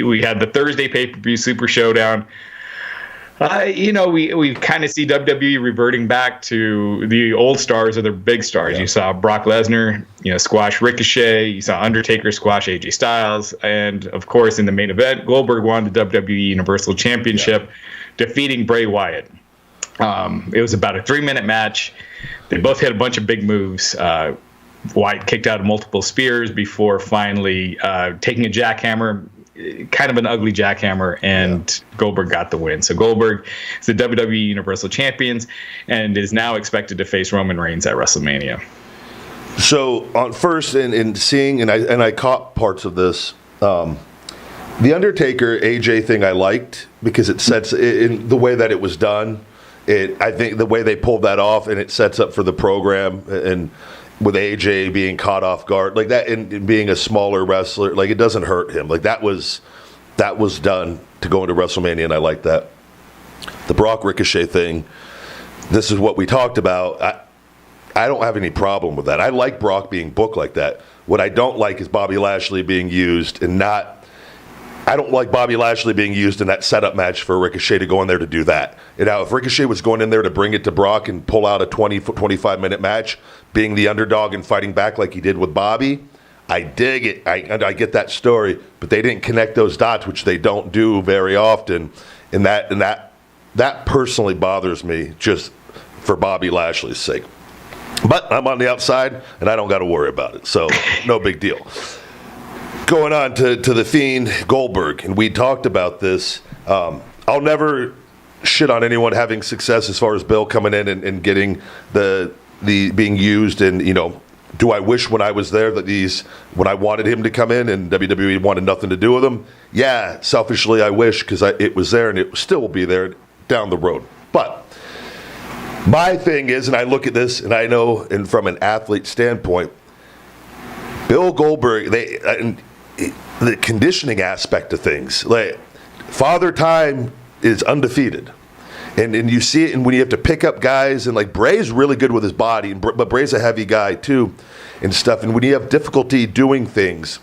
we had the Thursday pay-per-view Super Showdown. We kind of see WWE reverting back to the old stars or the big stars. Yeah. You saw Brock Lesnar, squash Ricochet. You saw Undertaker squash AJ Styles. And, of course, in the main event, Goldberg won the WWE Universal Championship, defeating Bray Wyatt. It was about a 3-minute match. They both hit a bunch of big moves. Wyatt kicked out multiple spears before finally taking a jackhammer, kind of an ugly jackhammer, and Goldberg got the win. So Goldberg is the WWE Universal Champions and is now expected to face Roman Reigns at WrestleMania. So on first, in seeing, and I caught parts of this, the Undertaker AJ thing I liked because it sets in the way that it was done. I think the way they pulled that off, and it sets up for the program, and with AJ being caught off guard like that, and being a smaller wrestler, like it doesn't hurt him. Like that was done to go into WrestleMania, and I like that. The Brock Ricochet thing, this is what we talked about. I don't have any problem with that. I like Brock being booked like that. What I don't like is Bobby Lashley being used and not. I don't like Bobby Lashley being used in that setup match for Ricochet to go in there to do that. And now, if Ricochet was going in there to bring it to Brock and pull out a 25-minute match, being the underdog and fighting back like he did with Bobby, I dig it. I get that story, but they didn't connect those dots, which they don't do very often. And that personally bothers me, just for Bobby Lashley's sake. But I'm on the outside, and I don't got to worry about it, so no big deal. Going on to the Fiend, Goldberg, and we talked about this. I'll never shit on anyone having success as far as Bill coming in and getting the being used. And do I wish when I was there that when I wanted him to come in and WWE wanted nothing to do with him? Yeah, selfishly I wish, because it was there and it still will be there down the road. But my thing is, and I look at this and I know, and from an athlete standpoint, Bill Goldberg, the conditioning aspect of things, like Father Time is undefeated, and you see it, and when you have to pick up guys, and like Bray's really good with his body, but Bray's a heavy guy too, and stuff. And when you have difficulty doing things,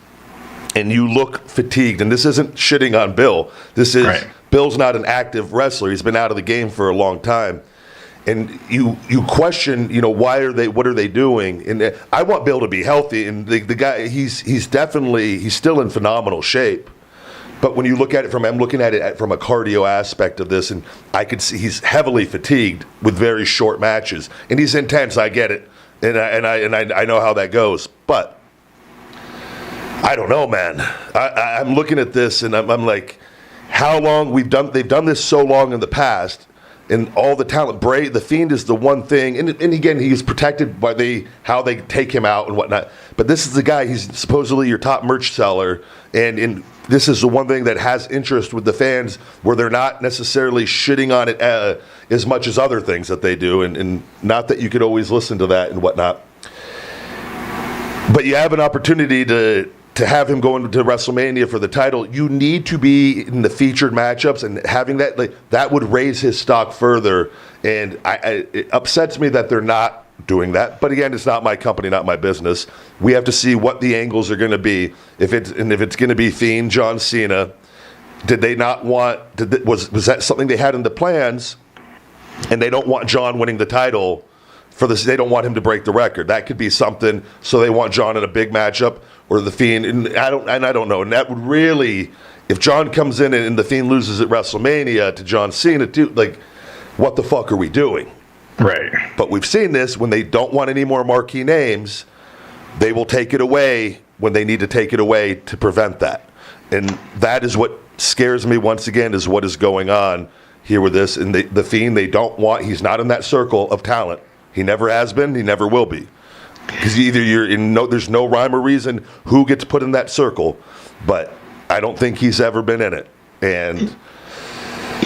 and you look fatigued, and this isn't shitting on Bill, this is right. Bill's not an active wrestler; he's been out of the game for a long time. And you question, what are they doing? And I want Bill to be healthy. And the guy, he's still in phenomenal shape. But when you look at it I'm looking at it from a cardio aspect of this, and I could see he's heavily fatigued with very short matches, and he's intense. I get it, and I know how that goes. But I don't know, man. I'm looking at this, and I'm like, how long they've done this so long in the past. And all the talent, Bray, the Fiend is the one thing, and again, he's protected by how they take him out and whatnot. But this is the guy; he's supposedly your top merch seller, and this is the one thing that has interest with the fans, where they're not necessarily shitting on it as much as other things that they do, and not that you could always listen to that and whatnot. But you have an opportunity to have him going to WrestleMania for the title. You need to be in the featured matchups, and having that would raise his stock further. And it upsets me that they're not doing that. But again, it's not my company, not my business. We have to see what the angles are going to be. If it's going to be Fiend, John Cena, did they not want? Was that something they had in the plans? And they don't want John winning the title for this. They don't want him to break the record. That could be something. So they want John in a big matchup. Or the Fiend, and I don't know. And that would really, if John comes in and the Fiend loses at WrestleMania to John Cena, too, like, what the fuck are we doing? Right. But we've seen this, when they don't want any more marquee names, they will take it away when they need to take it away to prevent that. And that is what scares me once again, is what is going on here with this. And the Fiend, he's not in that circle of talent. He never has been, he never will be. Because there's no rhyme or reason who gets put in that circle, but I don't think he's ever been in it. And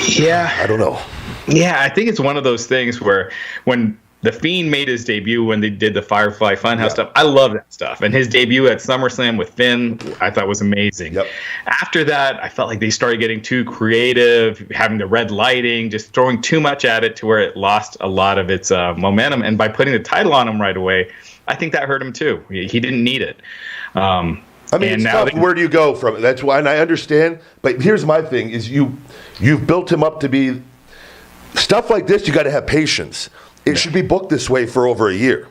yeah, I don't know. Yeah, I think it's one of those things where when the Fiend made his debut, when they did the Firefly Funhouse stuff, I love that stuff. And his debut at SummerSlam with Finn, I thought was amazing. Yep. After that, I felt like they started getting too creative, having the red lighting, just throwing too much at it to where it lost a lot of its momentum. And by putting the title on him right away, I think that hurt him too. He didn't need it. I mean, it's tough. Where do you go from it? That's why, and I understand. But here's my thing: is you've built him up to be stuff like this. You got to have patience. It should be booked this way for over a year.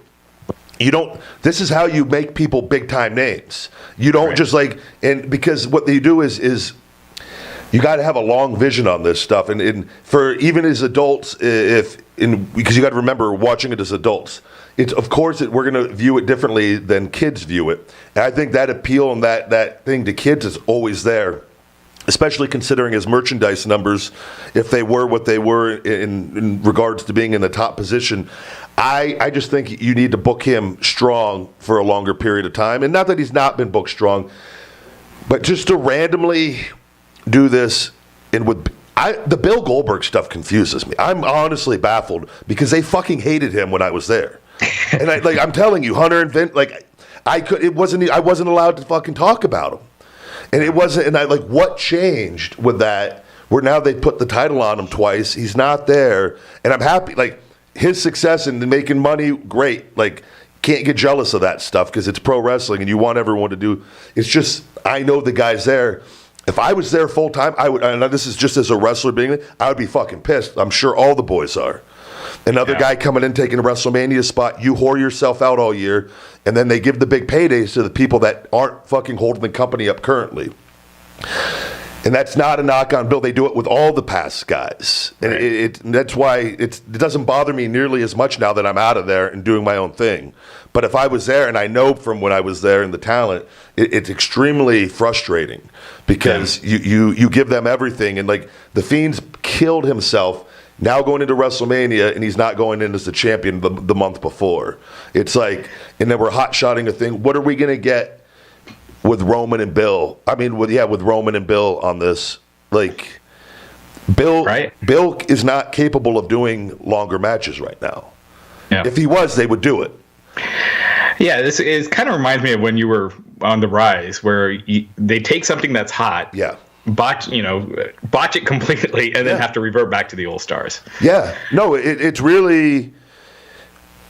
You don't. This is how you make people big time names. You don't just because what they do is you got to have a long vision on this stuff, and for even as adults, because you got to remember watching it as adults. It's of course we're going to view it differently than kids view it, and I think that appeal and that thing to kids is always there, especially considering his merchandise numbers, if they were what they were in regards to being in the top position. I just think you need to book him strong for a longer period of time, and not that he's not been booked strong, but just to randomly do this and the Bill Goldberg stuff confuses me. I'm honestly baffled because they fucking hated him when I was there. And I'm telling you, Hunter and Vince, I wasn't allowed to fucking talk about him. And it wasn't, and what changed with that, where now they put the title on him twice, he's not there, and I'm happy, his success in making money, great, can't get jealous of that stuff because it's pro wrestling and you want everyone to do, it's just, I know the guy's there. If I was there full time, I would, and this is just as a wrestler being there, I would be fucking pissed. I'm sure all the boys are. Another guy coming in taking a WrestleMania spot, you whore yourself out all year, and then they give the big paydays to the people that aren't fucking holding the company up currently. And that's not a knock on Bill. They do it with all the past guys. And that's why it doesn't bother me nearly as much now that I'm out of there and doing my own thing. But if I was there, and I know from when I was there and the talent, it's extremely frustrating because you give them everything. And the Fiend's killed himself now going into WrestleMania, and he's not going in as the champion the month before. It's and then we're hot-shotting a thing. What are we going to get with Roman and Bill? I mean, with Roman and Bill on this. Bill is not capable of doing longer matches right now. Yeah. If he was, they would do it. Yeah, this kind of reminds me of when you were on the Rise, where they take something that's hot. Yeah. Botch it completely, and then have to revert back to the old stars. Yeah, no, it's really,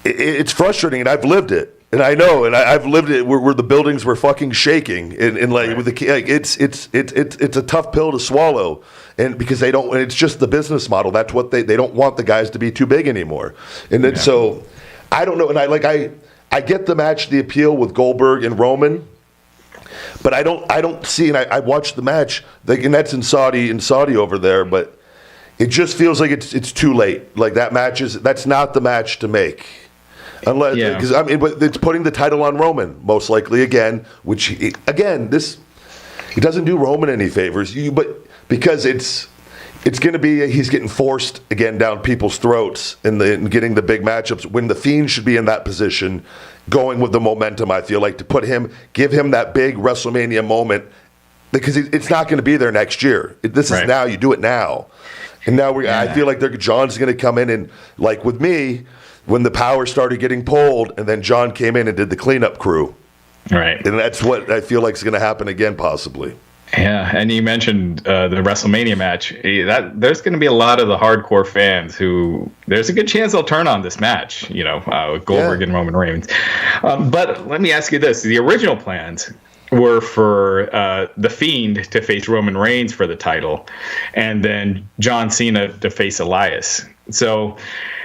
it's frustrating, and I've lived it, and I know, and I've lived it where the buildings were fucking shaking, and with it's a tough pill to swallow, and because they don't, and it's just the business model. That's what they don't want the guys to be too big anymore, and then so I don't know, and I get the match, the appeal with Goldberg and Roman. But I don't see, and I watched the match, and that's in Saudi over there, but it just feels like it's too late. That match that's not the match to make. Unless, because it's putting the title on Roman, most likely again, which, this, it doesn't do Roman any favors, but because it's going to be, he's getting forced again down people's throats in getting the big matchups when the Fiend should be in that position, going with the momentum. I feel to give him that big WrestleMania moment, because it's not going to be there next year. This is now. You do it now, and now I feel John's going to come in and with me when the power started getting pulled, and then John came in and did the cleanup crew. Right, and that's what I feel is going to happen again, possibly. Yeah, and you mentioned the WrestleMania match. There's going to be a lot of the hardcore fans who there's a good chance they'll turn on this match, with Goldberg and Roman Reigns. But let me ask you this. The original plans were for the Fiend to face Roman Reigns for the title, and then John Cena to face Elias. So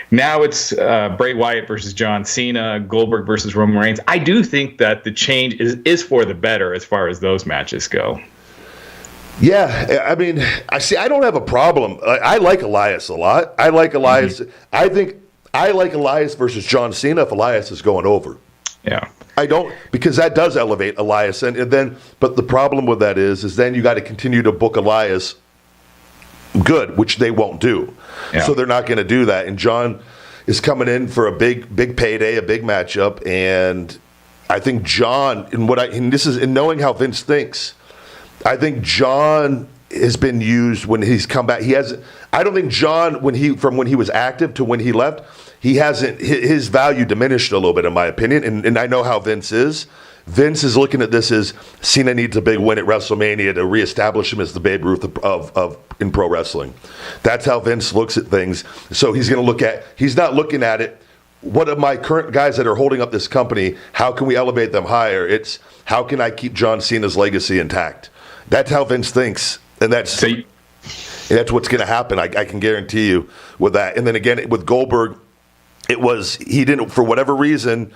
now it's Bray Wyatt versus John Cena, Goldberg versus Roman Reigns. I do think that the change is for the better as far as those matches go. Yeah, I mean, I don't have a problem. I like Elias a lot. I like Elias. Mm-hmm. I think I like Elias versus John Cena if Elias is going over. Yeah. I don't, because that does elevate Elias. And then, but the problem with that is then you got to continue to book Elias good, which they won't do. Yeah. So they're not going to do that. And John is coming in for a big payday, a big matchup. And I think John, and this is in knowing how Vince thinks, I think John has been used when he's come back. I don't think John, from when he was active to when he left, his value diminished a little bit, in my opinion. And I know how Vince is. Vince is looking at this as Cena needs a big win at WrestleMania to reestablish him as the Babe Ruth of in pro wrestling. That's how Vince looks at things. So he's not looking at it what are my current guys that are holding up this company? How can we elevate them higher? It's how can I keep John Cena's legacy intact? That's how Vince thinks, and that's what's going to happen. I can guarantee you with that. And then again with Goldberg, he didn't, for whatever reason,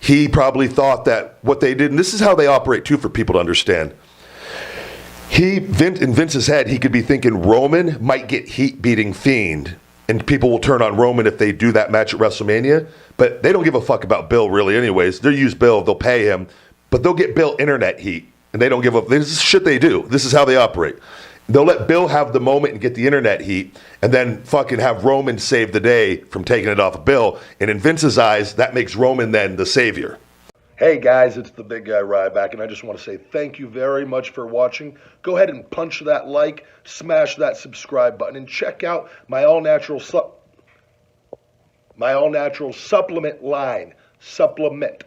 he probably thought that what they did, and this is how they operate too for people to understand. In Vince's head, he could be thinking Roman might get heat beating Fiend, and people will turn on Roman if they do that match at WrestleMania. But they don't give a fuck about Bill really anyways. They'll use Bill, they'll pay him, but they'll get Bill internet heat. And they don't give up. This is shit they do. This is how they operate. They'll let Bill have the moment and get the internet heat, and then fucking have Roman save the day from taking it off of Bill. And in Vince's eyes, that makes Roman then the savior. Hey guys, it's the big guy Ryback, and I just want to say thank you very much for watching. Go ahead and punch that like, smash that subscribe button, and check out my all-natural supplement line. Supplement.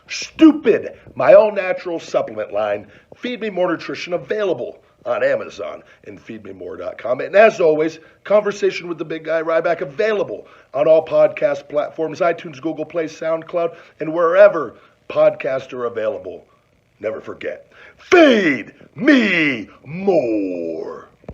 Stupid! My all-natural supplement line, Feed Me More Nutrition, available on Amazon and feedmemore.com. And as always, Conversation with the Big Guy Ryback, available on all podcast platforms, iTunes, Google Play, SoundCloud, and wherever podcasts are available. Never forget, feed me more.